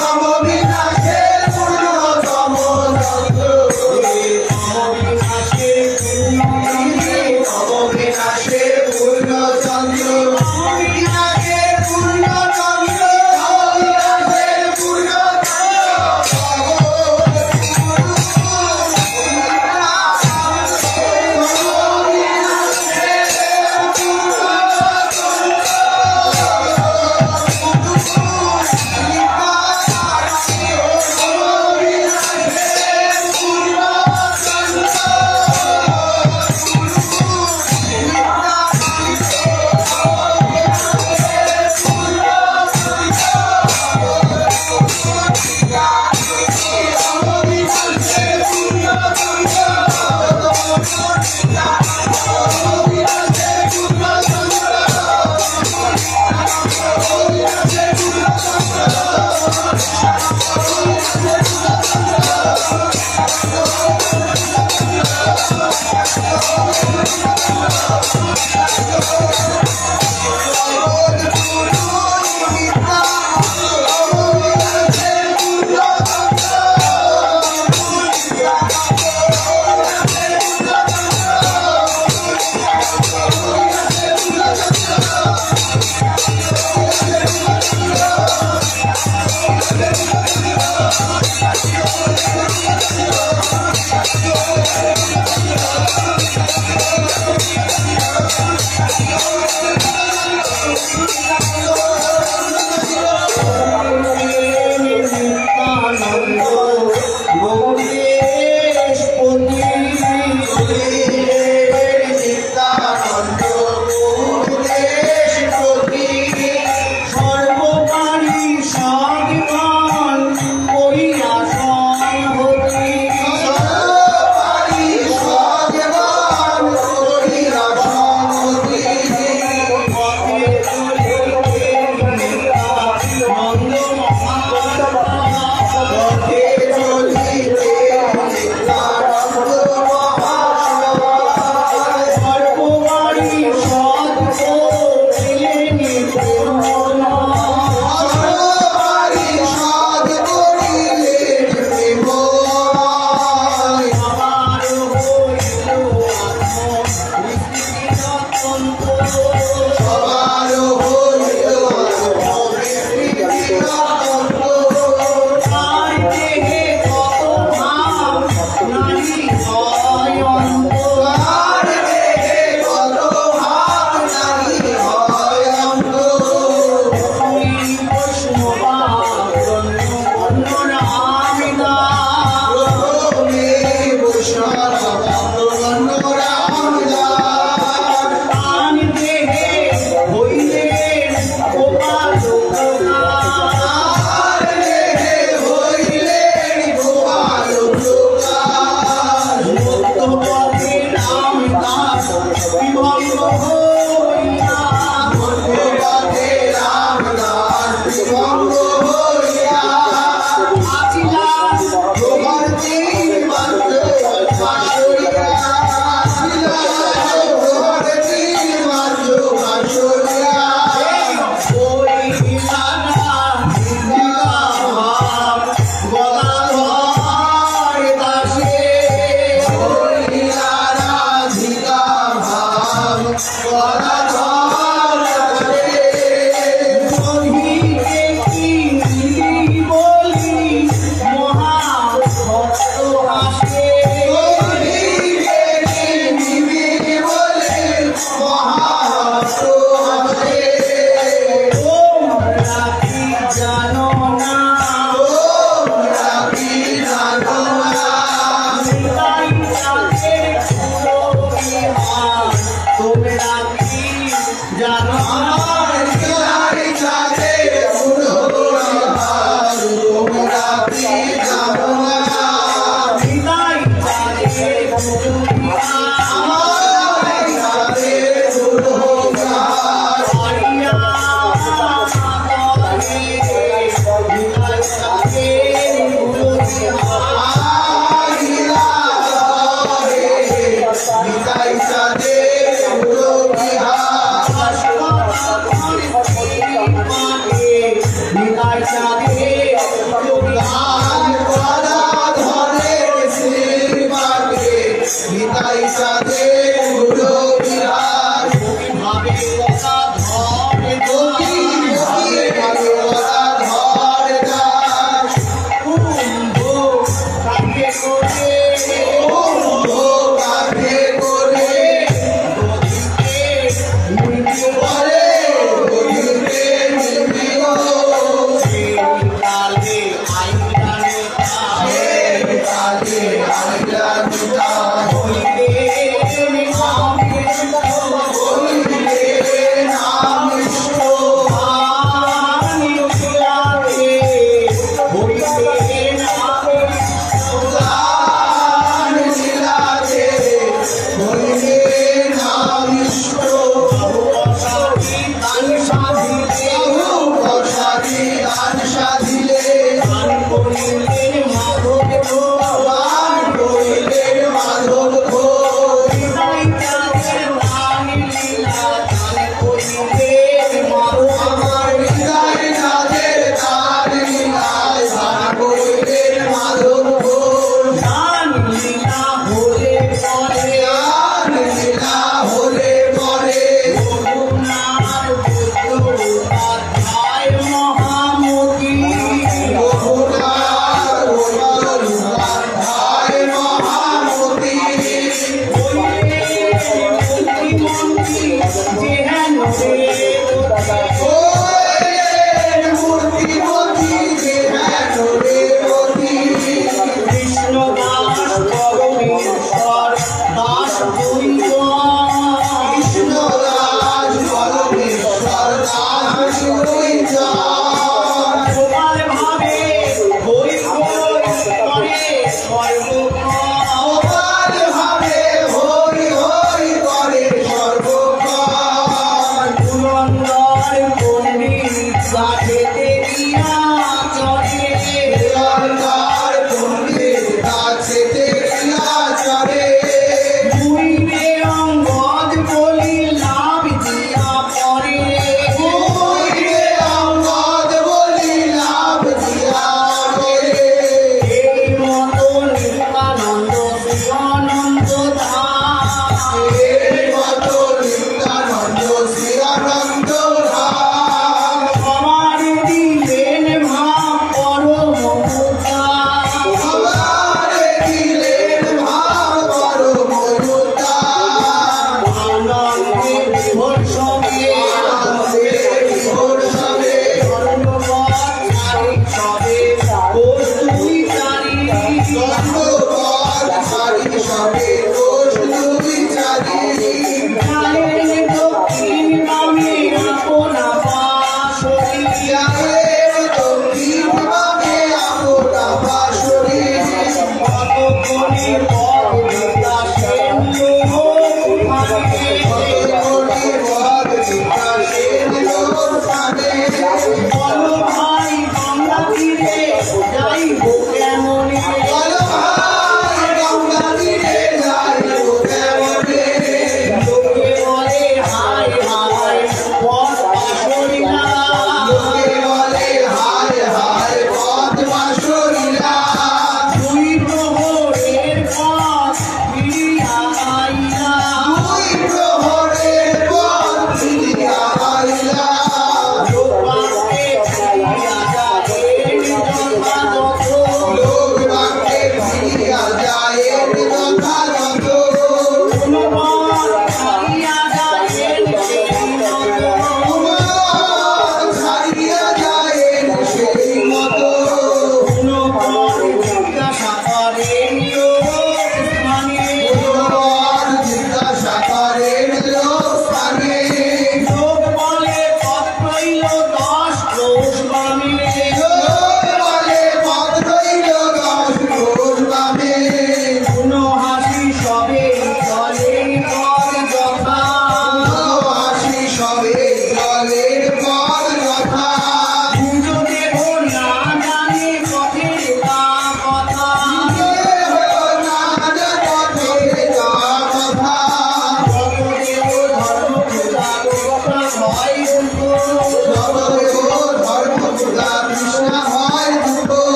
Come on.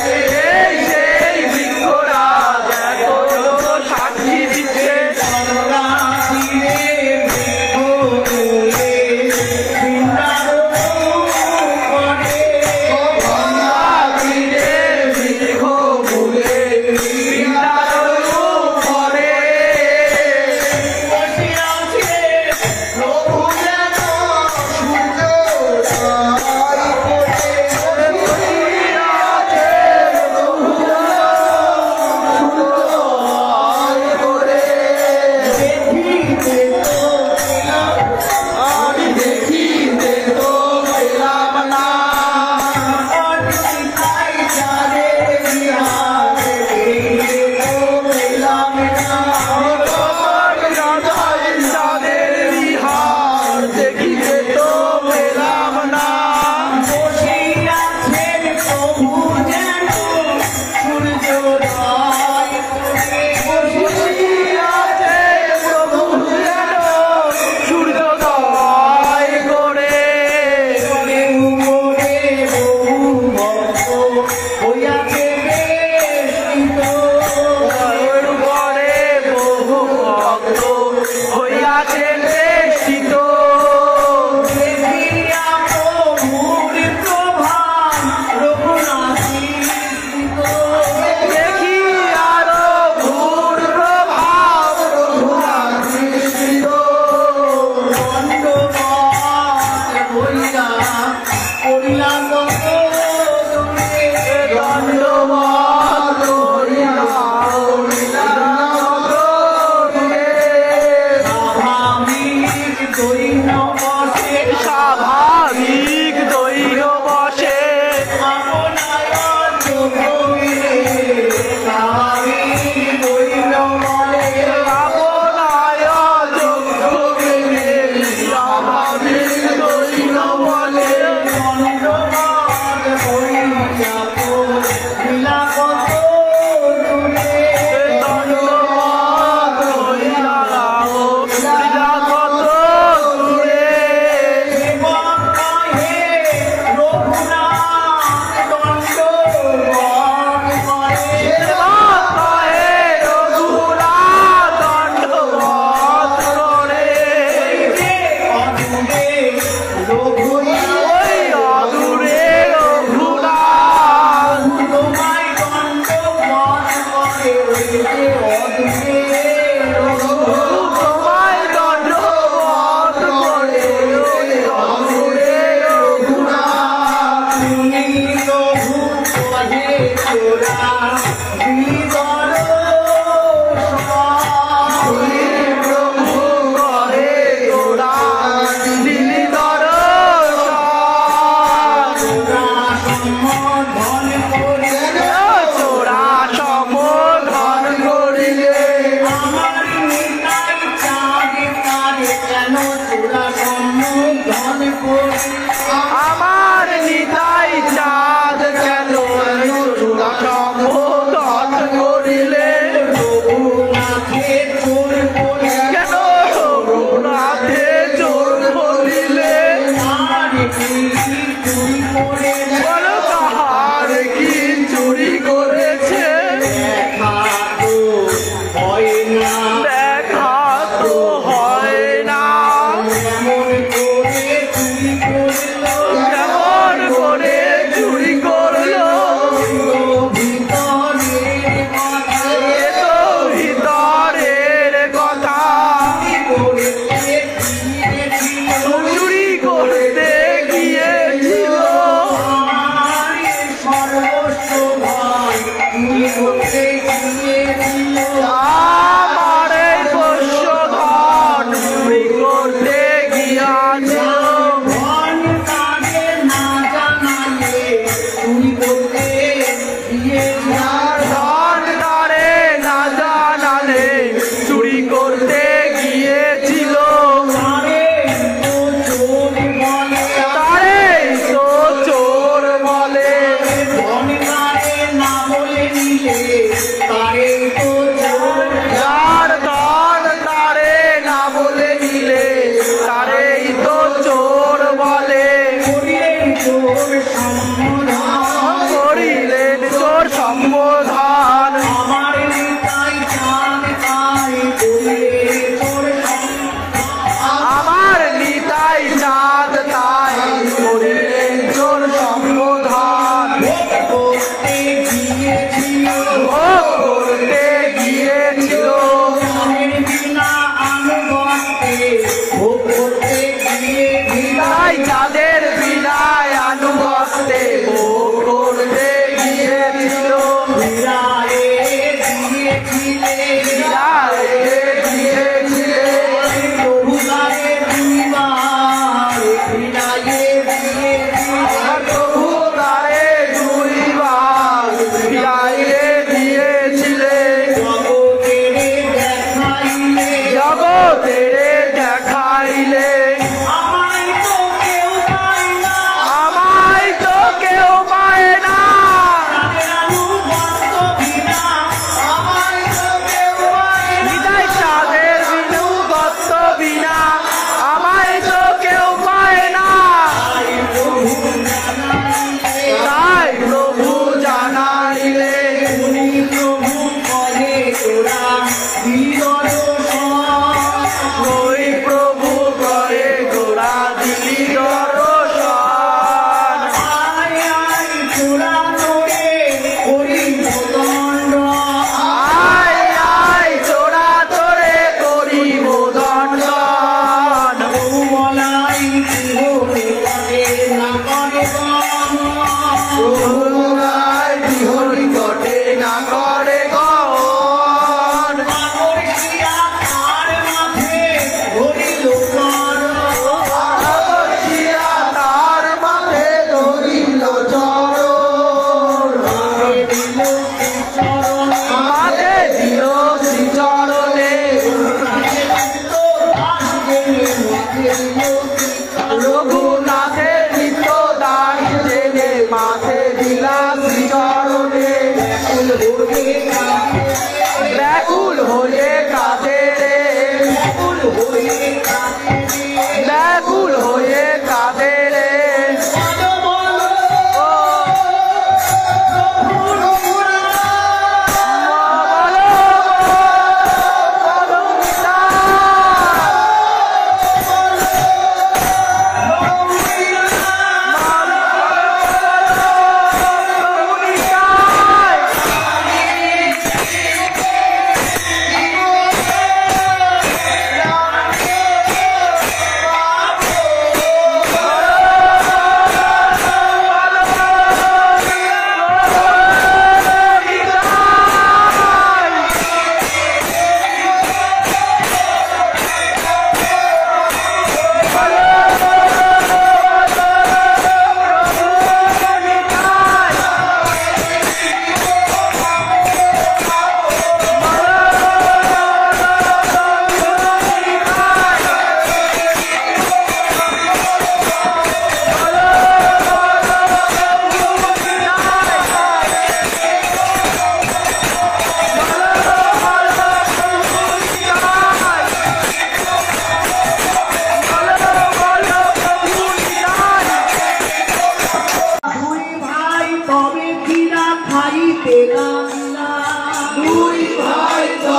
Hey!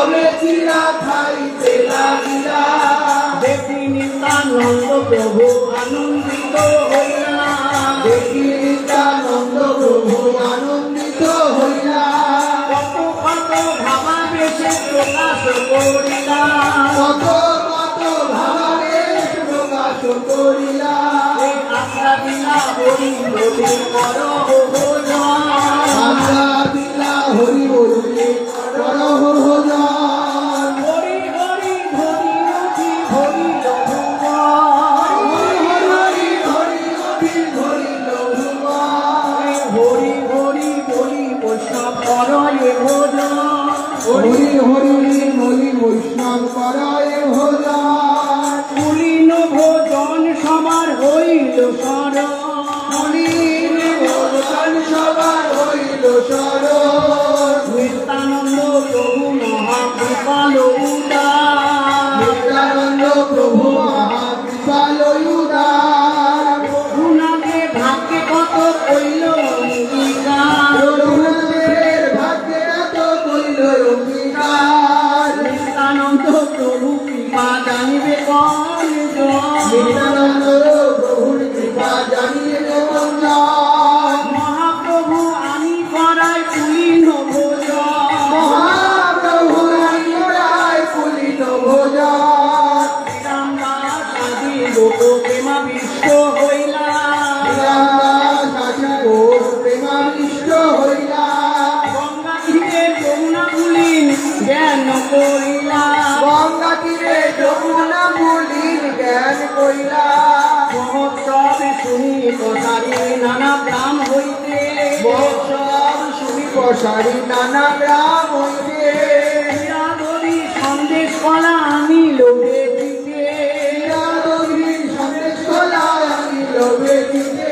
তবে চিরা খাইতে লাগিলা। দেখি নিত্যানন্দ প্রভু আনন্দিত হইলা। দেখি নিত্যানন্দ প্রভু আনন্দিত হইলা। কত কত ভাবাবেশে প্রকাশ করিলা। কত কত ভাবাবেশ প্রকাশ করিলা। আশা দিলা হরি বলি কর ভোজন। আশা দিলা হরি বলি কর ভোজন। হরি হরি হরি অধি হরি হরি হরি বলি বৈষ্ণব করয়ে ভোজন। হরি হরি বলি বৈষ্ণব করয়ে ভোজন। কুলীন ভোজন সবার হইল সরণ। কুলীন ভোজন সবার হইল সরণ। নিত্যানন্দ প্রভু মহাকৃপাল উদার। নিত্যানন্দ প্রভু মহাকৃপাল উদার। রঘুনাথে ভাগ্যে কত কইল অঙ্গীকার। রঘুনাথের ভাগ্যে এত কইল অঙ্গীকার। নিত্যানন্দ প্রভু কৃপা জানিবে কোন জন। নিত্যানন্দ প্রভুর কৃপা জানিয়ে কোন জন। মহাপ্রভু আমি করাই কুলীন ভোজন। মহাপ্রভু রায় কুলীন ভোজন। শ্রীরামদাস আদি লোক প্রেমাবিষ্ট হইলা। শ্রীরামদাস আদি লোক প্রেমাবিষ্ট হইলা। গঙ্গা তীরে যমুনা কুলীন জ্ঞান করিলা। গঙ্গা তীরে যমুনা কুলীন জ্ঞান করিলা। মহোৎসবে শুনি প্রসারী নানা গ্রাম হইতে। মহোৎসব শুনি প্রসারী নানা গ্রাম হইতে। হীরাধরি সন্দেশ কলা আনিল বেদিতে। হীরাধরি সন্দেশ কলা আনিল বেদিতে।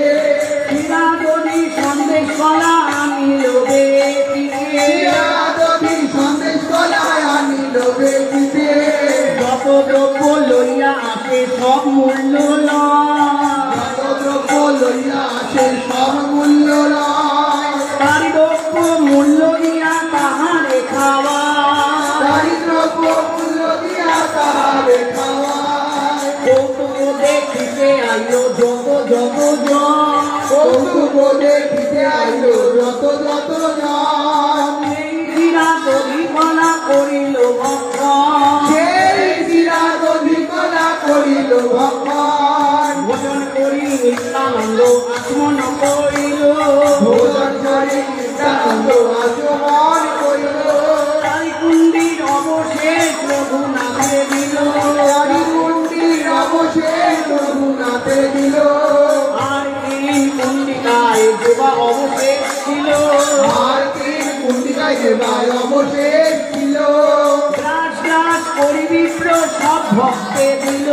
হীরাধরি সন্দেশ কলা আনিল বেদিতে। হীরাধরি সন্দেশ কলা আনিল বেদিতে। যত দ্রব্য লইয়া আসে সব মূল্য লয়। যত দ্রব্য লইয়া আসে সব মূল্য লয়। তারি দ্রব্য মূল্য দিয়া তাহারে খাওয়া। দারিদ্রব্য মূল্য দিয়া তাহারে খাওয়ায়। কৌতুক দেখিতে আইলো যত যত জন। কৌতুক দেখিতে আইলো যত যত জন। সেই হীরাধরি কলা করিল ভক্ষণ। সেই হীরাধরি কলা করিল ভক্ষণ। ভোজন করি নিত্যানন্দ আচমন করিল। ভোজন করে নিত্যানন্দ আচমন করিল। তাই কুণ্ডির অবশেষ রঘুনাথে দিল। কুণ্ডির অবশেষ রঘুনাথে দিল। আর তিন কুণ্ডিকায় দেবা অবশেষ ছিল। আর তিন কুণ্ডিকায় দেবায় অবশেষ ছিল। গ্রাস গ্রাস করি বিপ্র সব ভক্তে দিল।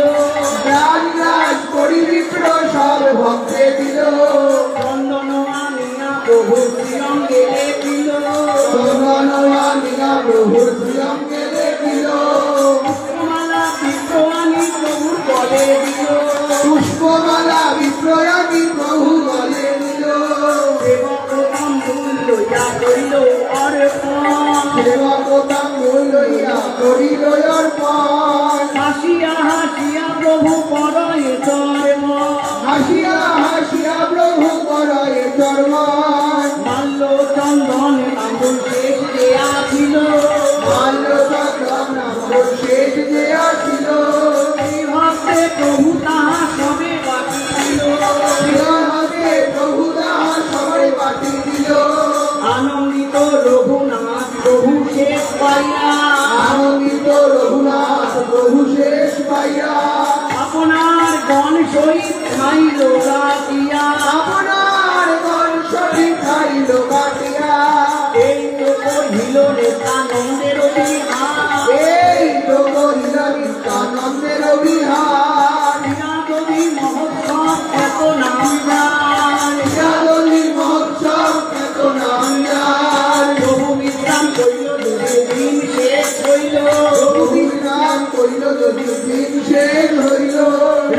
রাজ রাজ করি বিপ্র সব ভক্তে দিল। চন্দন আনিয়া প্রভু শ্রীঅঙ্গে দিল। চন্দন আনিয়া প্রভুর শ্রীঅঙ্গে দিল। পুষ্পমালা বিপ্র আনি প্রভুর বলে দিল। পুষ্পমালা বিপ্রয়ানি প্রভু বলে দিল। সেবক তাম্বুল লইয়া করিল অর্পণ। সেবক তাম্বুল লইয়া করিল অর্পণ। হাসিয়া হাসিয়া প্রভু করয়ে চর্ম। হাসিয়া হাসিয়া প্রভু করয়ে চর্মণ। মাল্য চন্দন তাম্বুল শেষ দেয়া ছিল। মাল্য চন্দন তাম্বুল শেষ যে আসিল। এই ভক্তে প্রভু তাহা সবে বাকি ছিল। শ্রীরামকে প্রভু তাহা সবাই বাটি দিল। আনন্দিত রঘুনাথ প্রভু শেষ পাইয়া। আনন্দিত রঘুনাথ প্রভু শেষ পাইয়া। আপনার গণ সহিত খাইল রাতিয়া। আপনার বংশটি খাইল কাটিয়া। এই তো কহিল নিত্যানন্দের বিহার। এই তো করিল নিত্যানন্দের বিহার। হীরাধরি মহোৎসব এত নাম যার। হীরাধরি মহোৎসব এত নাম যার। প্রভু বিশ্রাম করিল যদি দিন শেষ হইল। প্রভু বিরাম করিল যদি দিন শেষ হইল।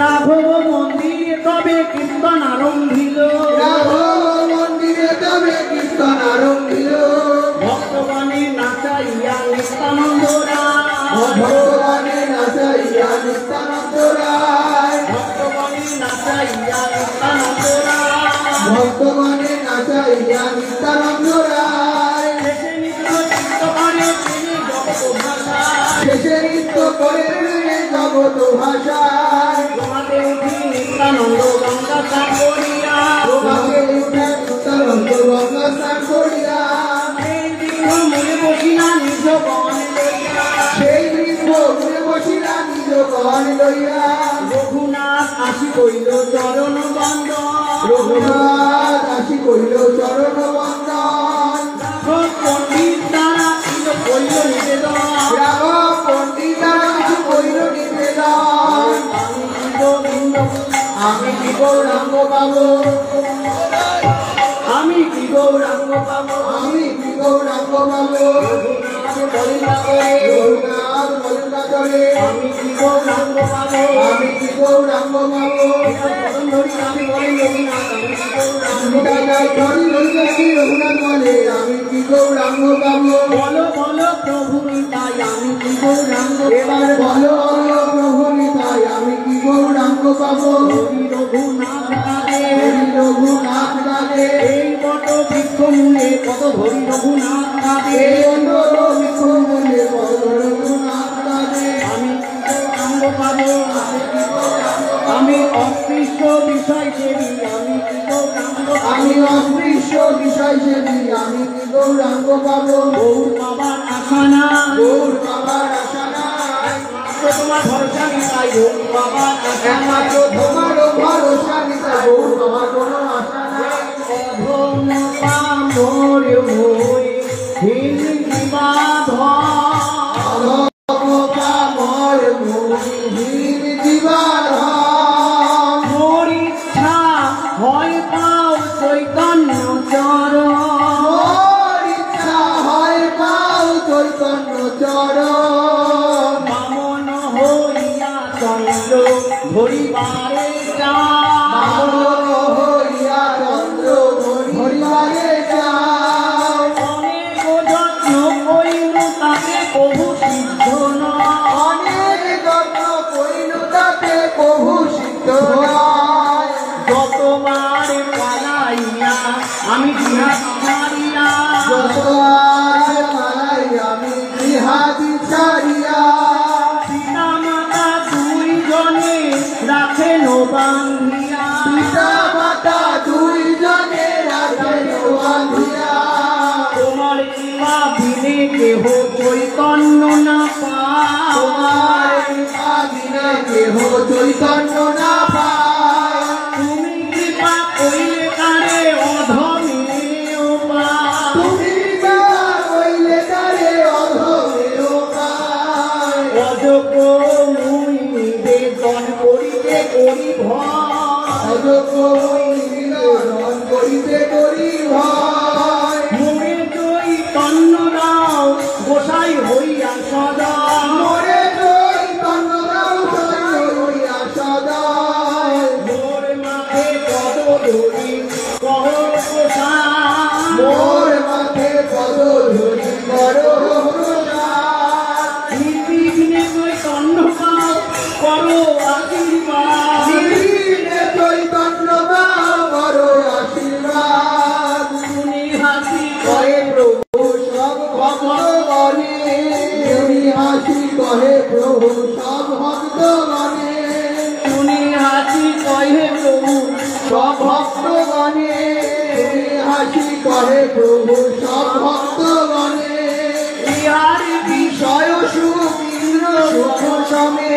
রাঘব মন্দিরে তবে কীর্তন আরম্ভিল। রাঘব মন্দিরে তবে কীর্তন আরম্ভিল। ভক্তগণে নাচাইয়া নিত্যানন্দ ভগবানে নাচাইয়া নিত্যানন্দ রায়, ভক্তগণে নাচাইয়া নিত্যানন্দ রায়, ভক্তগণে নাচাইয়া নিত্যানন্দ রায়, শেষে নৃত্য চিত্ত করে তিনি জগৎ ভাষায়, শেষে নৃত্য করে জগৎ ভাষায়, তোমাতে উঠি নিত্যানন্দ গঙ্গা স্নান করিয়া, তোমাকে উঠে নিত্যানন্দ গঙ্গা স্নান করিয়া, সেই দীর্ঘ মনে বসিলা নিজ বনে লইয়া, সেই বৃদ্ধ ঘুরে বসিলা নিজ গণ লইয়া, রঘুনাথ আসি কইল চরণ বন্দন, রঘুনাথ আসি কইল চরণ বন্দন, পণ্ডিত দ্বারা ছিল কইল নিবেদন, রাঘব পণ্ডিতারা কিছু কইল নিবেদন, আমি কি গৌরাঙ্গ পাবো, আমি কি গৌরাঙ্গ পাবো, আমি কি গৌরাঙ্গ পাবো, রঘুনাথ বলিলা করে, আমি কি গৌরাঙ্গ পাবো, আমি কি গৌরাঙ্গ পাবো, আমি বলি রঘুনাথ আমি কি গৌরাঙ্গ, সীতাকার ধরি লইয়াছি রঘুনাথ বলে, আমি কি গৌরাঙ্গ পাবো, বলো বলো প্রভু নিতাই আমি কি গৌরাঙ্গ, এবার বলো প্রভু নিতাই আমি কি গৌরাঙ্গ পাবো, হরি রঘুনাথ কাঁদে, হরি রঘুনাথ গালে, এই বট বৃক্ষ মূলে কত ধরি রঘুনাথ কাঁদে, এই অন্যর বিষ্ণু বলে বলো রঘুনাথ গালে, আমি কি গৌরাঙ্গ পাবো, আমি অস্পৃশ্য বিষয় সেবী আমি কি গৌরাঙ্গ, আমি অস্পৃশ্য বিষয় সেবী আমি কি গৌরাঙ্গ পাবো, গৌর বাবার আশা না, গৌর বাবার আশা নাই, তোমার ভরসা নিতাই গৌর বাবার আশা না, একমাত্র তোমারও ভরসা নিতাই, গৌর বাবার কোনো আশা নাই, অধম পামর হই হিন্দিবা ধর, পামর মোহীন জীবন মোর ইচ্ছা হয় পাও চৈতন্য চরণ, মোর ইচ্ছা হয় পাও চৈতন্য চরণ, বামন হইয়া চন্দ্র ধরিবারে বামন যাও, হইয়া চন্দ্র ধরিবারে যাও, অনেক যত্ন কইল তাকে প্রভু সিদ্ধ নয়, অনেক যত্ন কইল তাতে প্রভু সিদ্ধ নয়, যতবার পালাইয়া আমি জিহাদ ছাড়িয়া, যতবার পালাই আমি গৃহাদি ছাড়িয়া, পিতা মাতা দুইজনে রাখেন বান্ধিয়া, পিতা মাতা দুইজনে রাখেন বাঁধিয়া, তোমার কৃপা বিনে কেহ চৈতন্য না পায়, তোমার কৃপা বিনে কেহ চৈতন্য না পায়, তুমি কৃপা কইলে কারে অধমে পায়, তুমি কৃপা কইলে তারে অধমেও পায়, অযোগ্য মুই নিবেদন করিতে করি ভয়, অযোগ্য নিবেদন করিতে করি ভয়, মোরে চৈতন্য দাও গোসাই হইয়া সদা, মোরে চৈতন্য দাও সদয় হইয়া সদয়, মোর মাথে পদ ধরি কহ গোসাই, মোর মাথে পদ ধরি করো প্রসাদ, নির্বিঘ্নে চৈতন্য পাও করো আশীর্বাদ, নির্বিঘ্নে চৈতন্য দাও করো আশীর্বাদ, শুনি হাসি কহে প্রভু সব ভক্তগণে, শুনি হাসি কহে প্রভু সব ভক্তগণে, শুনি হাসি কহে প্রভু সব ভক্তগণে, শুনি হাসি কহে প্রভু সব ভক্তগণে, ইহার বিষয় সুখ ইন্দ্র সুখ সমে,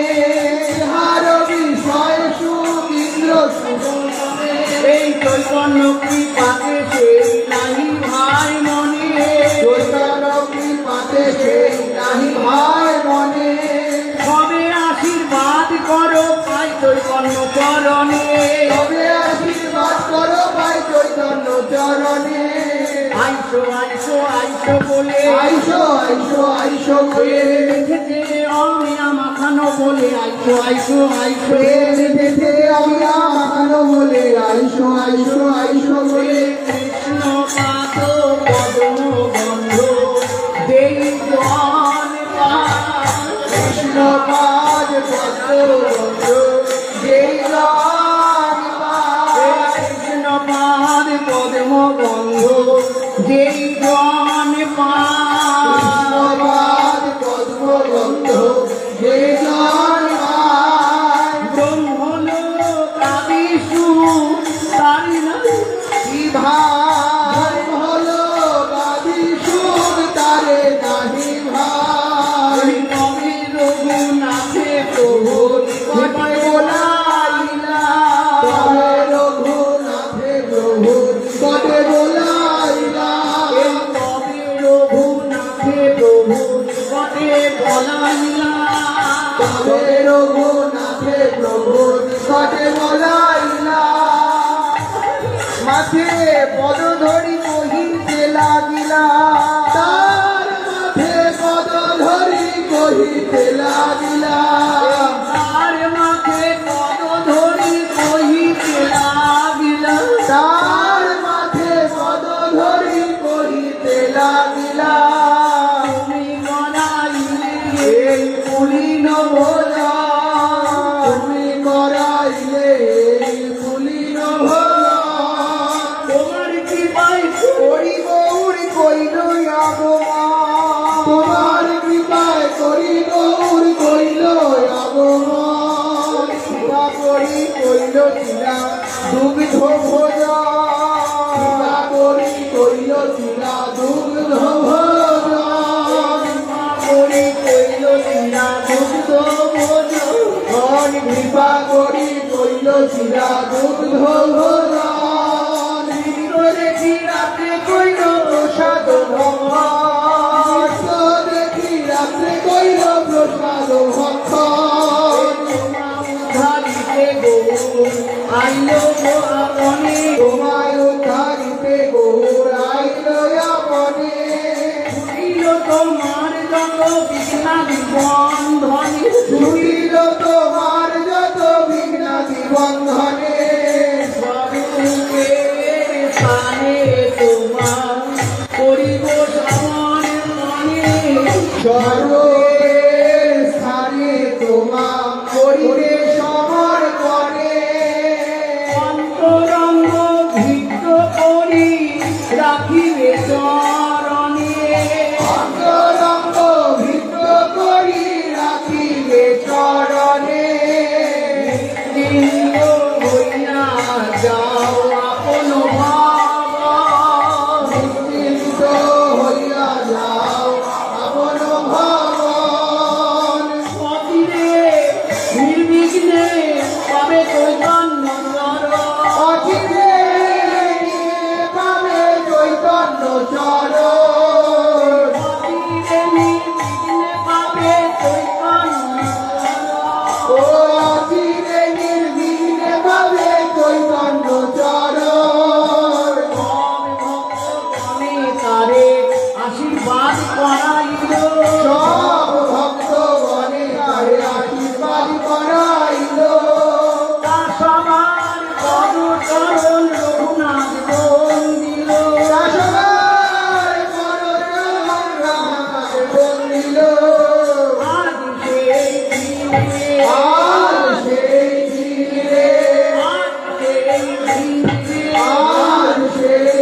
ইহার বিষয় সুখ ইন্দ্র সুখ সমে, এই চৈতন্য কৃপাতে সেই নাহি ভাই মনে, চৈতন্য কৃপাতে সেই নাহি ভাই মনে, সবে আশীর্বাদ করো পাই চৈতন্য চরণে, তবে আশীর্বাদ করো ভাই চৈতন্য চরণে, আইসো আইসো আইসো বলে, আইসো আইসো আইসো বলে, দেখেছে অমিয়া মাখানো বলে, আইসো আইসো আইসো দেখে আমরা মাখানো বলে, আইসো আইসো আইসো বলে, কৃষ্ণ পাদ পদ্ম গন্ধ দেই জন যেই জন পায় কৃষ্ণ পাদ পদ্ম গন্ধ যেই জন কৃষ্ণপাদ পদ্মগন্ধ যেই জন পায় ব্রহ্মলোক আদিশু তারি না কি ভাই হলো গাদি সুর তারে নাহি ভাই কবি রঘুনাথে প্রভু নিকটে বলাইলা তবে রঘুনাথে প্রভু নিকটে বলাইলা কবি রঘুনাথে প্রভু নিকটে বলাইলা তবে রঘুনাথে প্রভু নিকটে বলাইলা মাথে পদ ধরি কহিতে লাগিলা তার মাথে পদ ধরি কহিতে লাগিলা তার মাথে পদ ধরি কহিতে লাগিলা তার মাথে পদ ধরি কহিতে লাগিলা তুমি গড়াইলে এই পুলিন ভোলা তুমি করাইলে এই পুলিন ভোলা তোমার কৃপায় করি গৌর কইল আগমন তোমার কৃপায় করি গৌর কইল আগমন কৃপা করি কইল চিলা দুগ্ধ ভোজন কৃপা করি কইল চিলা দুগ্ধ ভোজন করি কইল চিলা দুগ্ধ ভোজন কৃপা করি কইল চিলা দুগ্ধ ভোজন দেখি রাত্রে কইল প্রসাদ ভক্ত দেখি রাত্রে কইল প্রসাদ ভক্ত ধারিতে গৌর আইল আপনে তোমায় উদ্ধারিতে গৌর আইল আপনে ছুটিল তোমার যত বিঘ্নাদি বন্ধনে ছুটিল তোমার যত বিঘ্নাদি বন্ধনে স্বরূপের স্থানে তোমার করিব শ্রবণ মনে সর্বের স্থানে তোমা করিবে সমর্পণে অন্তরঙ্গ ভিক্ষ করি রাখিবে চরণে অন্তরঙ্গ ভিন্ন করি রাখিবে চরণে নিত্য হইয়া যাও আপন ভাব নিশ্চিন্ত হইয়া যাও আপন ভবন অচিরে নির্বিঘ্নে পাবে চৈতন্য অচিরে পাবে চৈতন্য চরণ অচিরে নির্বিঘ্নে পাবে চৈতন্য ও অচিরে নির্বিঘ্নে পাবে চৈতন্য চরণ ভক্তগণে তারে আশীর্বাদ করাইল সব ভক্তগণে তারে আশীর্বাদ করাইল তা সবার পদচরণ রঘুনাথ বন্দিল দাসবার পরচরণ রামার বন্দিল আজ সেই দিনে আর সেই দিনে আজ সেই দিনে আর সেই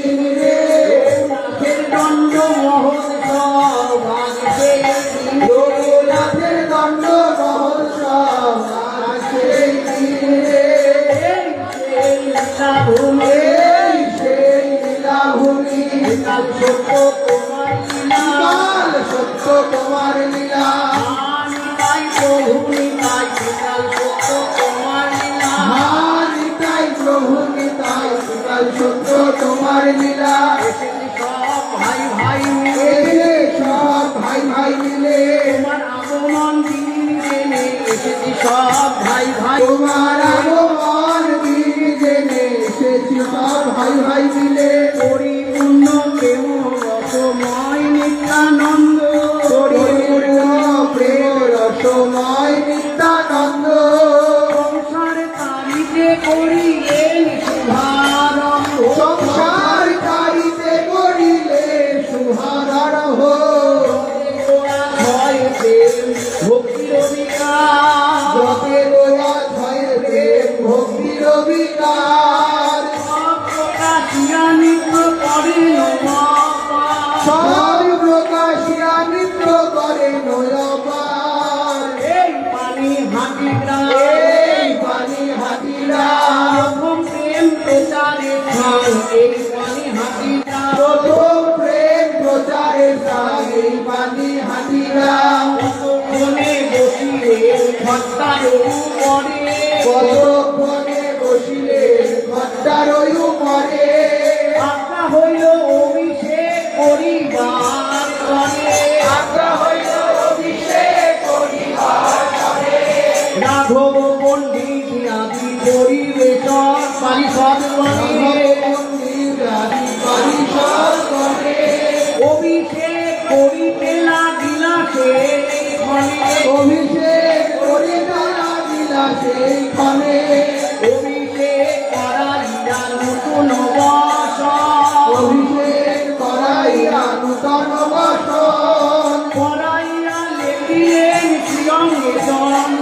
দিনে রঘুনাথের দণ্ড মহোৎসব আজ সেই দিনে রঘুনাথের দণ্ড মহোৎসব আর সেই দিনে এই লীলাভূমি এই সেই লীলাভূমি কাল সত্য তোমার লীলা কাল সত্য তোমার লীলা নিতাই প্রভু নিতাই কাল সত্য তোমার লীলা নিতাই প্রভু নিতাই কাল সত্য তোমার লীলা এসেছি সব ভাই ভাই মিলে এসে সব ভাই ভাই মিলে তোমার আগমন দিন জেনে এসেছি সব ভাই ভাই তোমার আগমন দিন জেনে এসেছি সব ভাই ভাই মিলে পরিপূর্ণ প্রেম রসময় নিত্যানন্দ পরিপূর্ণ প্রেম রসময় নিত্যানন্দ সংসার তারিতে করিলেন শুভারম্ভ সংসার কারিতে করিলে শুভারম্ভ ছয় প্রেম ভক্তির বিকাশ বাণী হাটিরা কতক্ষণে বসিলে ঘরটার উপরে কতক্ষণে বসিলে ঘরটার উপরে আজ্ঞা হইল অভিষেক করিবার তরে আজ্ঞা হইল অভিষেক করিবার তরে রাঘব পণ্ডিত আদি পরিবেশন পারিষদ পরিষদ করে অভিষেক করিতে লাগিলা সেইখানে অভিষেক করিতে লাগিলা সেইখানে অভিষেক করাইয়া নতুন বসন অভিষেক করাইয়া নূতন বসন করাইয়া লেখিলেন শ্রীঅঙ্গে চন্দন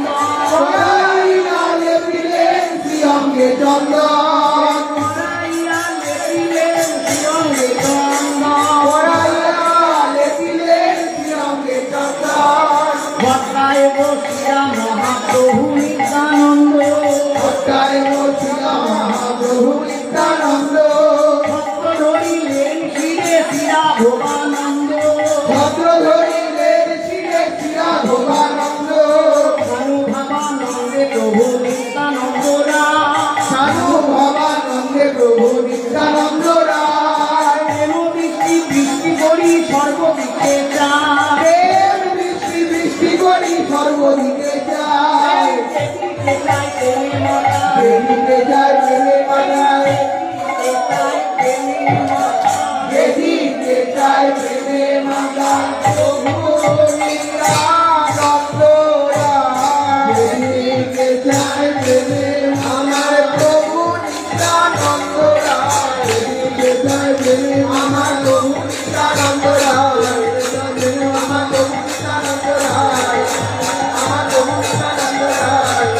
করাইয়া লেপিলেন শ্রীঅঙ্গে চন্দন করাইয়া লেখিলেন শ্রীঅঙ্গে চন্দন করাইয়া লেপিলেন শ্রীঅঙ্গে চন্দন ঘটায় বসিয়া মহাপ্রভু নিত্যানন্দ ভট্টায় বসিয়া মহাপ্রভু নিত্যানন্দ ভক্ত ধরিলেন শিরে শিরা ভোগানন্দ ভদ্র ধরিলেন শিরে শিরা ভোগানন্দ অনুভবানন্দে প্রভু নিত্যানন্দ রায় সাধু ভবানন্দে প্রভু নিত্যানন্দ রায় প্রেম বৃষ্টি বৃষ্টি করি সর্বদিকে চায় প্রেম বৃষ্টি বৃষ্টি করি সর্বদিকে যায় যেদিকে চায় প্রেমে মরা যেদিকে যায় প্রেমে মাতায় প্রেমে মরা যেদিকে যায় প্রেমে মাতা প্রভু নিত্যানন্দ রায় যেদিকে যায় প্রেমে আমার প্রভু নিত্যানন্দ রায় যেদিকে যায় প্রেমে আমার প্রভু নিত্যানন্দ রায় যেদিকে যায় প্রেমে আমার প্রভু নিত্যানন্দ রায় আমার প্রভু নিত্যানন্দ রায়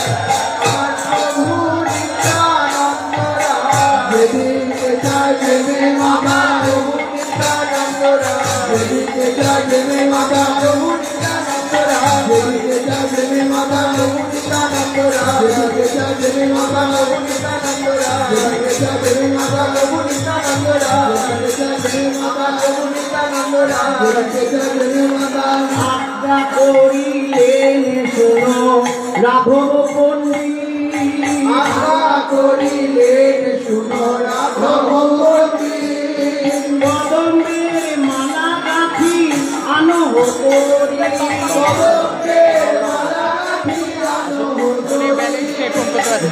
আমার প্রভু নিত্যানন্দ রায় যেদিকে যায় প্রেমে আমার প্রভু নিত্যানন্দ রায় যেদিকে যায় প্রেমে মাতা প্রভু নিত্যানন্দ রায় যেদিকে যায় প্রেমে মাতা প্রভু নিত্যানন্দ রায় যেদিকে যায় প্রেমে মাতা প্রভু নিত্যানন্দ রায় যেদিকে যায় প্রেমে মাতা প্রভু নিত্যানন্দ রায় যেদিকে যায় প্রেমে মাতা প্রভু নিত্যানন্দ রায় যেদিকে যায় প্রেমে মাতা আজ্ঞা করিলেন শোনো রাঘব পণ্ডিত আশা করিলেন শুনো রাঘব পণ্ডিত কদমের মালা গাঁথি আনো করি কদমের মালা ফিরানো হতো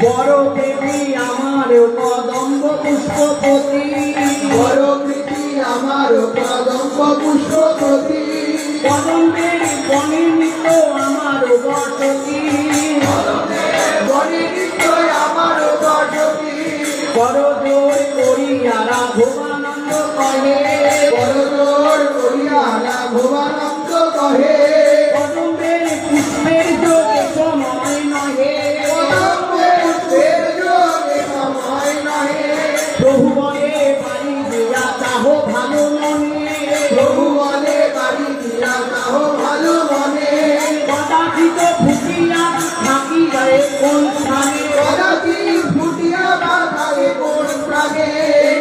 বড় দেবী আমার কদম্ব পুষ্পপতি বড় প্রীতি আমার কদম্ব পুষ্পপতি কদম্বের বনে নিত আমার বসতি বনে নিশ্চয় আমার বসতি করজোর করিয়া রাঘবানন্দ কহে বড় করিয়া রাঘবানন্দ কহে কদম্বের পুষ্পের যোগে সময় নহে কদমের যোগে সময় নহে প্রভু বলে বাড়ি দিয়া চাহ ভালো মনে প্রভু বলে বাড়ি দিয়া যাও ভালো মনে কদাচিত ফুটিয়া থাকি যায় কোন স্থানে কদাচি ফুটিয়া বাধারে কোন প্রাণে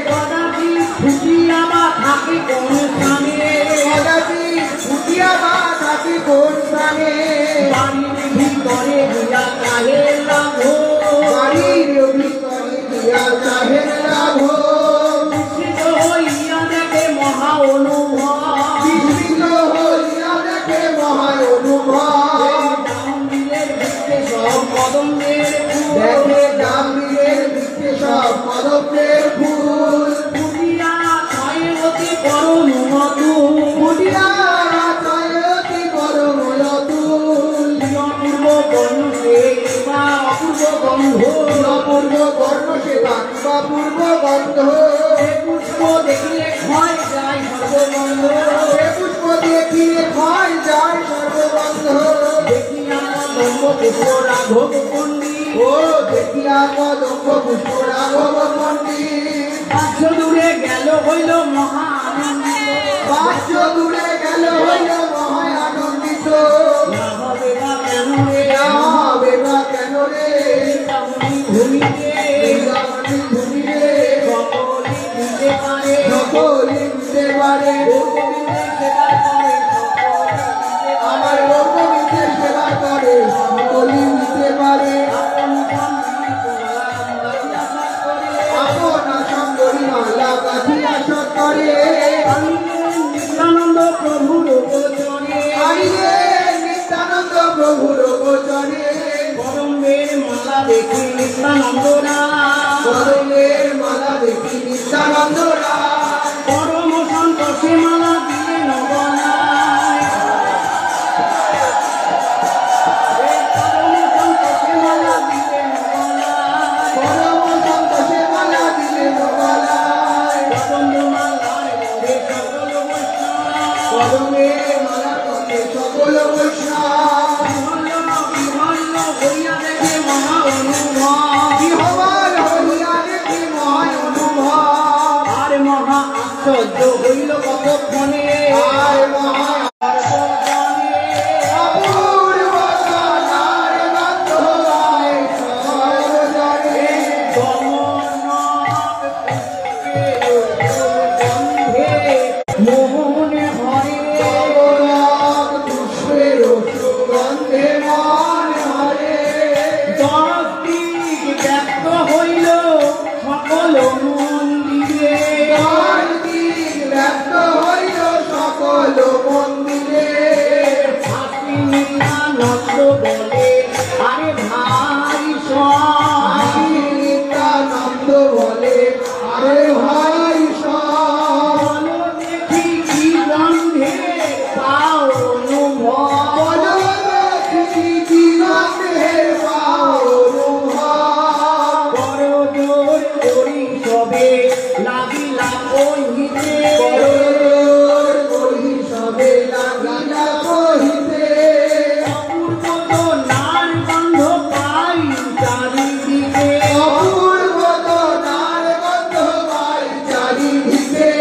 কদাচিত ফুটিয়া বা থাকি কোন স্থানে কদাচি ফুটিয়া বাধারে কোন প্রাণে বাড়ির ভিতরে দিয়া কাহে লাভ বাড়ির ভিতরে দিয়া চাহের লাভ বিস্মিত হইয়া দেখে মহা অনুভব বিস্মিত হইয়া দেখে মহা অনুভব ডাম্বিলের ভিতরে সব কদম্বের দেখে ডাম্বিরের বৃক্ষে সব কদমের ফুল ফুটিয়া ছয় অতি পরম মধু ফুটিয়া রাতায়তি গরম লতুল অপূর্ব বর্ণ সেবা অপূর্ব গন্ধ অপূর্ব বর্ণ সেবা কিবা পূর্ব গন্ধ এ পুষ্প দেখিলে ক্ষয় যায় সর্বগন্ধ এ পুষ্প দেখিলে ক্ষয় যায় সর্বগন্ধ দেখিয়া কদম্ব পুষ্প রাঘব পণ্ডিত ও দেখিয়া কদম্ব পুষ্প রাঘব পণ্ডিত পাঁচ দূরে গেল হইল মহা আনন্দিত বাহ্য দূরে গেল হইল মহা আনন্দিত না হবে বা কেন রে হবে বা কেন রে ভূমিতে বৃন্দাবনী ভূমিরে সকলে দিতে পারে সকলে দিতে পারে গোবিন্দের সেবা করে সকলে জরে কদমের মালা দেখি নিত্যানন্দ রায় কদমের মালা দেখি নিত্যানন্দ রায় পরম সন্তোষে মালা দিলেন গলায় পরম সন্তোষে মালা দিলেন গলায় পরম সন্তোষে মালা দিলেন গলায় কদম মালার মধ্যে সকল বৈষ্ণব কদমের মালা পথে সকল বৈষ্ণব বিহল্য হইয়া দেখে মহা অনুভব বিহ্বল হইয়া দেখি মহান অনুভব আর মহা আশ্চর্য হইল কতক্ষণে আয় মহা অপূর্ব সোনার গন্ধ গায় সর্বজনে মোহনে হরে কমলক পুষ্পের সুগন্ধে মন হরে দশ দিক ব্যক্ত হইল সকল মন্দিরে কার্তিক ব্যক্ত হইল সকল মন্দিরে হাসি নিত্যানন্দ বলে আরে ভাই সব নিত্যানন্দ বলে আরে ভাই সব বলো দেখি কি গন্ধে পাও অনুভব বলো দেখি কি গন্ধের পাও অনুভব বড় জোর করি সবে লাগিলা কহিতে বড় করি সবে লাগিলা কহিতে অপূর্ব তো নার গন্ধ পাই চারিদিকে অপূর্ব নার গন্ধ পাই চারিদিকে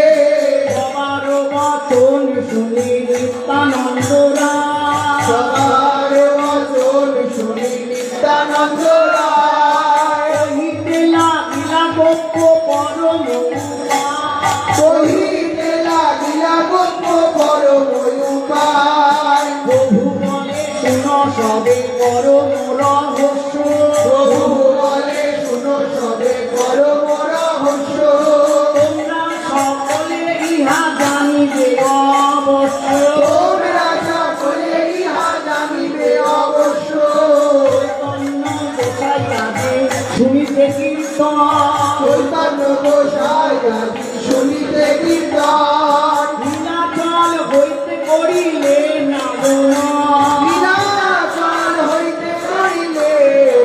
সবার বচন শুনি নিত্যানন্দ রায় সবার বচন শুনি নিত্যানন্দ রায় কহিতে লাগিলা গোপ্য পরম কহিতে লাগিলা গপ্প পরম উপায় প্রভু বলে শুনো সবে পরম রহস্য প্রভু বলে শুনো সবে পরম রহস্য তোমরা সকলে ইহা জানিবে অবশ্য তোমরা সকলে ইহা জানিবে অবশ্য চৈতন্য গোসাই আগে শুনিতে কীর্তন চৈতন্য গোসাই আদি শুনিতে কীর্তন নীলাচল হইতে করিলে নামন লীলাচল হইতে করিলে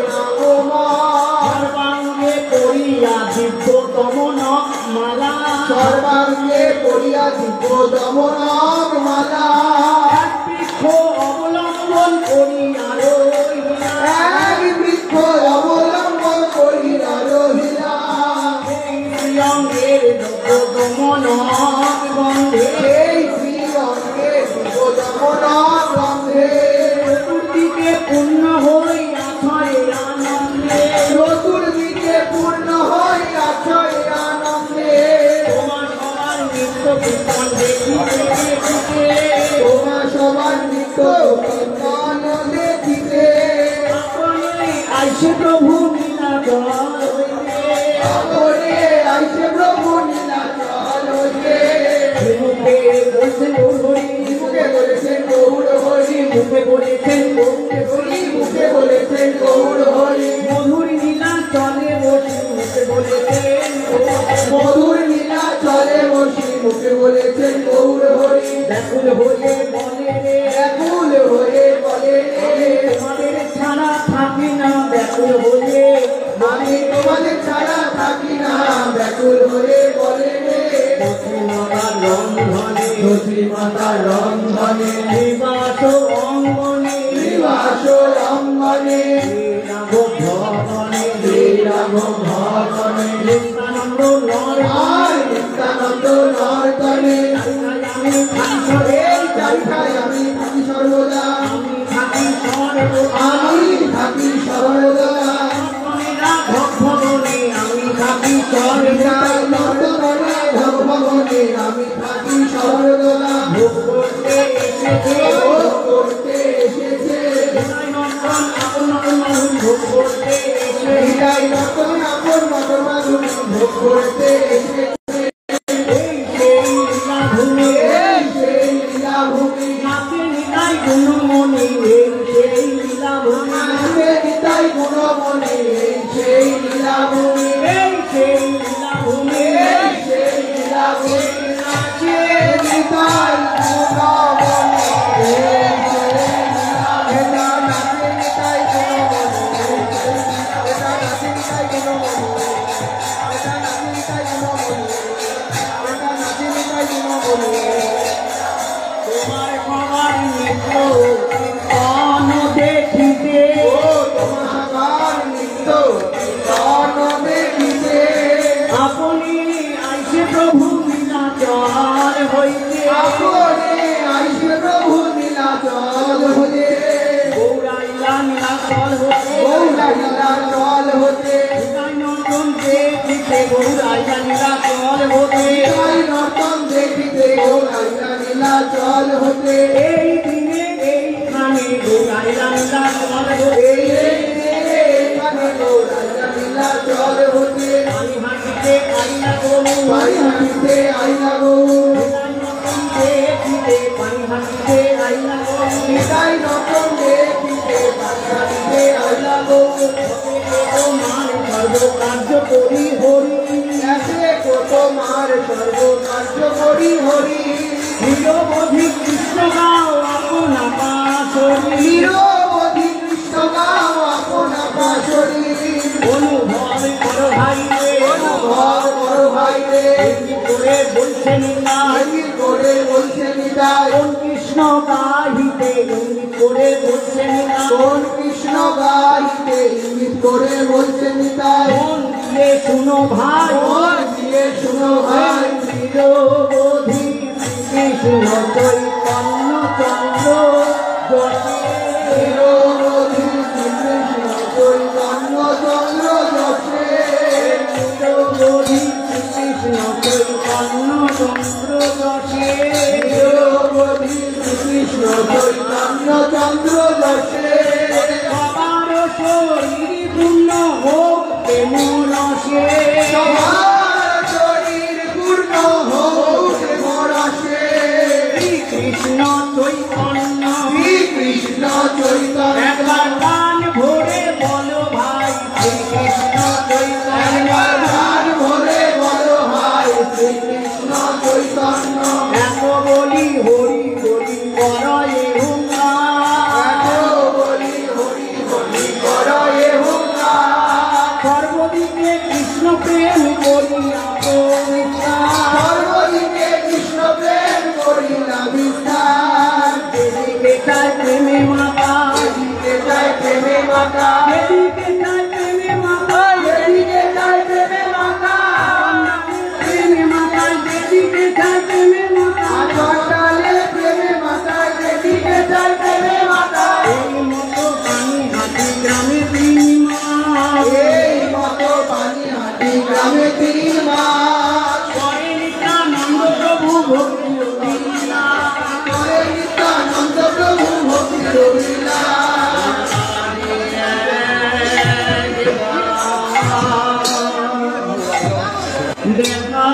নামমান সর্বাঙ্গে করিয়া দিব্য দমন মালা সর্বাঙ্গে করিয়া দিব্য দমনক মালা এক বৃক্ষ অবলম্বন করিয়া রহিলা এক বৃক্ষ অবলম্বন করিয়া রহিলা এই অঙ্গের দমন গন্ধে এই শ্রীঅঙ্গে দিব্য দমনক গন্ধে চতুর্দিকে পূর্ণ হইয়াছে আনন্দে চতুর্দিকে পূর্ণ হইয়াছে আনন্দে তোমার সবার নিত্য কীর্তন দেখিতে দেখিতে তোমার সবার নিত্য কীর্তন দেখিতে আপনি আইসে প্রভু নীলাচল হইতে আপরে আইছে প্রভু নীলাচল হইতে মুখে বলছেন গৌরহরি মুখে বলেছেন গৌর হরি মুখে বলেছেন মুখে হরি মুখে বলেছেন গৌর হরি মধুর নীলাচলে বসে মুখে বলেছেন মধুর নীলাচলে বসি মুখে বলেছেন গৌর হরি ব্যাকুল হয়ে বলে রে ব্যাকুল হয়ে বলে তোমাদের ছাড়া থাকি না ব্যাকুল হয়ে আমি তোমাদের ছাড়া থাকি না ব্যাকুল হয়ে বলে মাতার রন্ধনে তুলসী মাতা রন্ধনে নিবাস অঙ্গনে নিবাস অঙ্গনে ভবনে শ্রীরাম ভবনে নিত্যানন্দ নর আর নিত্যানন্দ নর্তনে আমি থাকি এই চারিখায় আমি থাকি সর্বদা আমি থাকি সর্বদা আমি থাকি সর্বদা ভবনে আমি থাকি সর্বদা নর্তনে ভবনে আমি থাকি সর্বদা ভোগ করতে এসেছে ভোগ করতে এসেছে নন্দন আপন আপন মানুষ ভোগ করতে এসে হৃদয় নতুন আপন মতন মাধুরী ভোগ করতে এসেছে এই সেই লীলাভূমি এই সেই লীলাভূমি নাচে নিতাই গুণমণি এই সেই লীলাভূমি হতে গৌরাইলা নীলাচল হতে গৌরা নীলাচল হতে নন্দন দেখিতে গৌরাইলা নীলাচল হতে তাই নর্তন দেখিতে গৌরা নীলাচল হতে এই দিনে এইখানে গৌরাইলা নীলাচল হতে এইখানে গৌরা নীলাচল হতে আমি হাঁটিতে আইনা গরু পানি হাঁটিতে আইনা গৌর দেখিতে পানি হাঁটিতে আইনা গরু তাই নর্তন দেখিতে পানি হাঁটিতে আইনা গৌর মার সর্ব কার্য করি হরি এসে কত মার সর্ব কার্য করি হরি নিরবধি কৃষ্ণ গাও আপনা পাশরি নিরবধি কৃষ্ণ গাও আপনা পাশরি অনুভব করো ভাই রে অনুভব করো ভাই রে এমনি করে বলছে নিতাই এমনি করে বলছে নিতাই কোন কৃষ্ণ গাহিতে এমনি করে বলছে নিতাই কোন কৃষ্ণ গাইতে ইঙ্গিত করে বলছে নিতাই মন দিয়ে শুনো ভাই মন দিয়ে শুনো ভাই নিরবধি কৃষ্ণ চৈতন্য চন্দ্র যশে নিরবধি কৃষ্ণ চৈতন্য চন্দ্র যশে নিরবধি কৃষ্ণ চৈতন্য চন্দ্র যশে নিরবধি কৃষ্ণ চৈতন্য চন্দ্র যশে সবার শরীর পূর্ণ হোক প্রেম রসে সবার শরীর পূর্ণ হোক মরসে কৃষ্ণ চৈতন্য কৃষ্ণ চৈতন্য একবার গান ভরে বলো ভাই শ্রীকৃষ্ণ চৈতন্য গান ভরে বলো ভাই শ্রীকৃষ্ণ চৈতন্য এত বলি হরি হরি করয়ে হুঙ্কার বলি হরি বলি করয়ে হুঙ্কার সর্বদিকে কৃষ্ণ প্রেম করিয়া পবিত্রা সর্বদিকে কৃষ্ণ প্রেম করিলা বিস্তার দেদিকে চায় প্রেমে মাতা এদিকে যায় প্রেমে মাতা দেদিকে চায় প্রেমে মাতা এদিকে যায় প্রেমে মাতা প্রেমে মাতা দেদিকে চায় প্রেমে মাতা চটালে প্রেমে মাতা এদিকে যায় প্রেমে মাতা এই মতো পানি হাতি গ্রামে বিনিমা এই মতো পানি হাঁটি গ্রামে 3 মাস করে নিত্যানন্দ প্রভু ভক্তি লীলা করে নিত্যানন্দ প্রভু ভক্তি রহিলা দেখা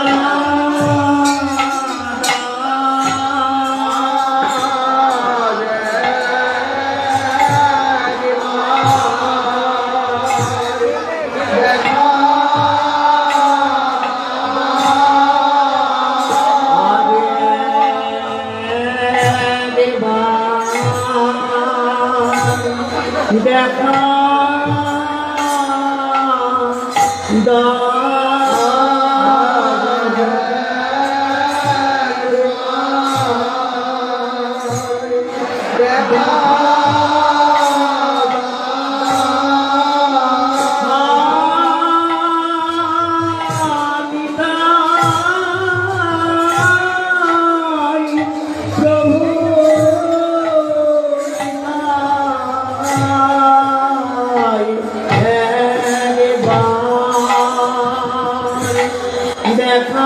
দেখা দেখা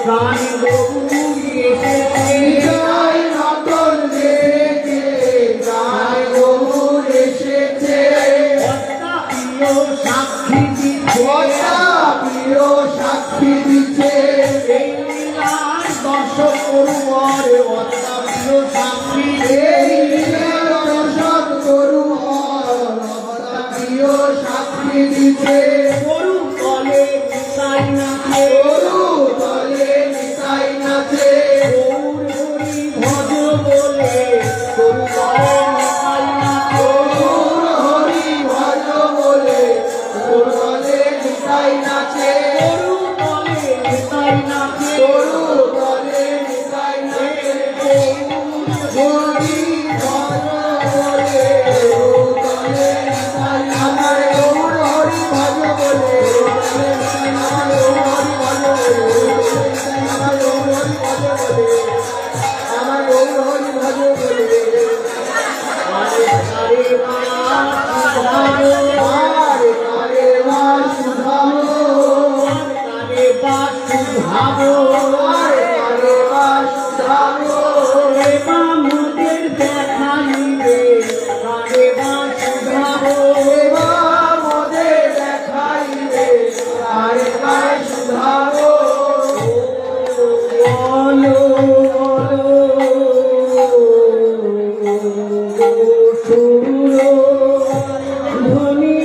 প্রাণ গৌরী এসেছে নিতাই নতুন দেখে গায় গৌর এসেছে কর্তা প্রিয় সাক্ষী দিচ্ছে প্রিয় সাক্ষী দিচ্ছে এই লীলার দর্শক করুয়ার কর্তা প্রিয় সাক্ষী এই দর্শক করু প্রিয় সাক্ষী দিচ্ছে গরু তলে নিতাই নাচে গরু তলে নিতাই নাচে গৌর হরি ভজ বলে গরু তলে নিতাই নাচে গৌর হরি ভজ বলে গরু তলে নিতাই নাচে গরু তলে নিতাই নাচে গরু তলে নিতাই নাচে হরি ভজ বলে গরু তলে নিতাই আমার গৌর হরি ভজ বলে গরু তলে নিতাই আমার গৌর হরি ভজ বলে আমার গৌর হরি ভজ বলে আমার গৌর হরি ভজ বলে আরে আরে আরে কারে বাস সুধামো আরে বাস ভাবো আরে কারে বাস সুধামো এবা মোদের দেখা নিবে আরে বাস ভাবো এবা মোদে দেখাইবে কারে কারে সুধামো বলো সুর ধ্বনি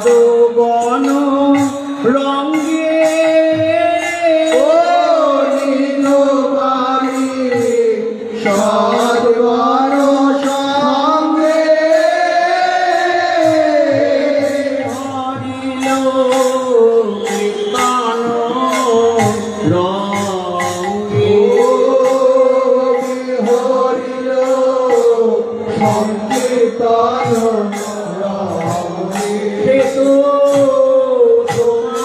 সদবন রঙ্গে ও নীলবাড়ি সদবন সঙ্গে হরিল কীর্তন রঙ্গে হরিল সংকীর্তন সে তো তোমারে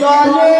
চলে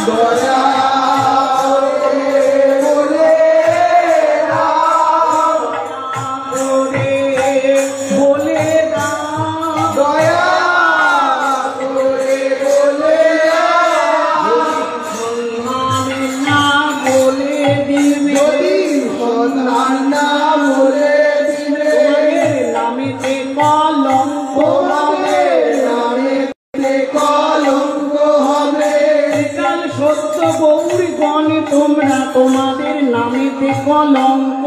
দয়া বলে বলে দাও দয়া করে বলে সন্ধান না বলে দিবে যদি সন্ধান না বলে দিবে নামেতে কলঙ্ক তোমাদের নামেতে কলঙ্ক হবে কাল সত্য গৌরী গণ তোমরা তোমাদের নামেতে কলঙ্ক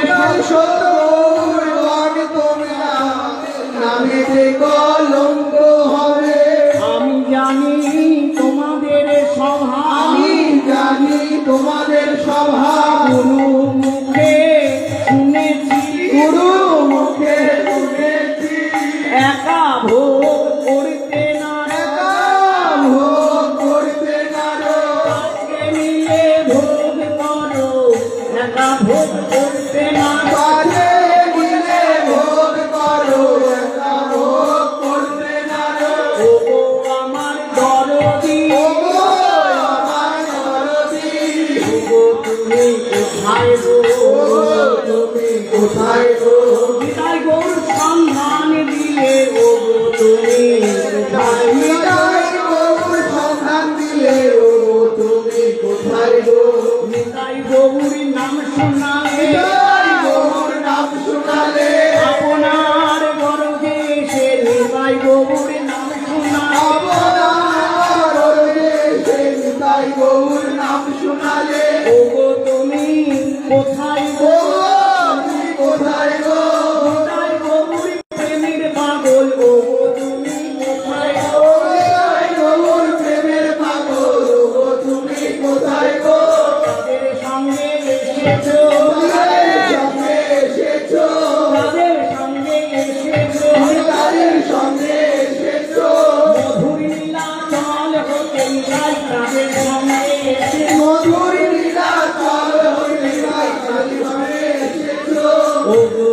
কাল সত্যগণ তোমরা নামেতে কলঙ্ক হবে আমি জানি তোমাদের স্বভাব আমি জানি তোমাদের স্বভাব গুরু মুখে শুনেছি গুরু মুখে শুনেছি একা ভোগ করতে না একা ভোগ করতে নারো কাকে মিলে ভোগ করো একা ভোগ করতে না কাজে মিলে ভোগ করো একা ভোগ করতে নারো ওগো আমার দরদি ওগো আমার দরদি ওগো তুমি কোথায় গো ওগো তুমি কোথায় গো বিদায় গৌর সন্ধান দিলে ওগো তুমি কোথায় নিতাই গৌর সন্ধান দিলে ওগো তুমি কোথায় গো নিতাই গৌরী নাম শোনালে নিতাই গৌর নাম শোনালে আপনার গরজে সে নিতাই গৌরী নাম শোনালে আপনার হৃদয়ে নিতাই গৌর নাম শোনালে ওগো তুমি কোথায় গো ওগো তুমি কোথায় গো নিতাই গৌরী প্রেমের পাগল ওগো তুমি কোথায় গো নিতাই গৌর প্রেমের পাগল ওগো তুমি কোথায় গো তাদের সঙ্গে এসেছো তাদের সঙ্গে এসেছো তাদের সঙ্গে এসেছো তাদের সঙ্গে এসেছো মধুর নীলাচল হতে যাই তাদের সঙ্গে এসে মধুর নীলাচল হইতে যাই তাদের সঙ্গে এসেছো ওগো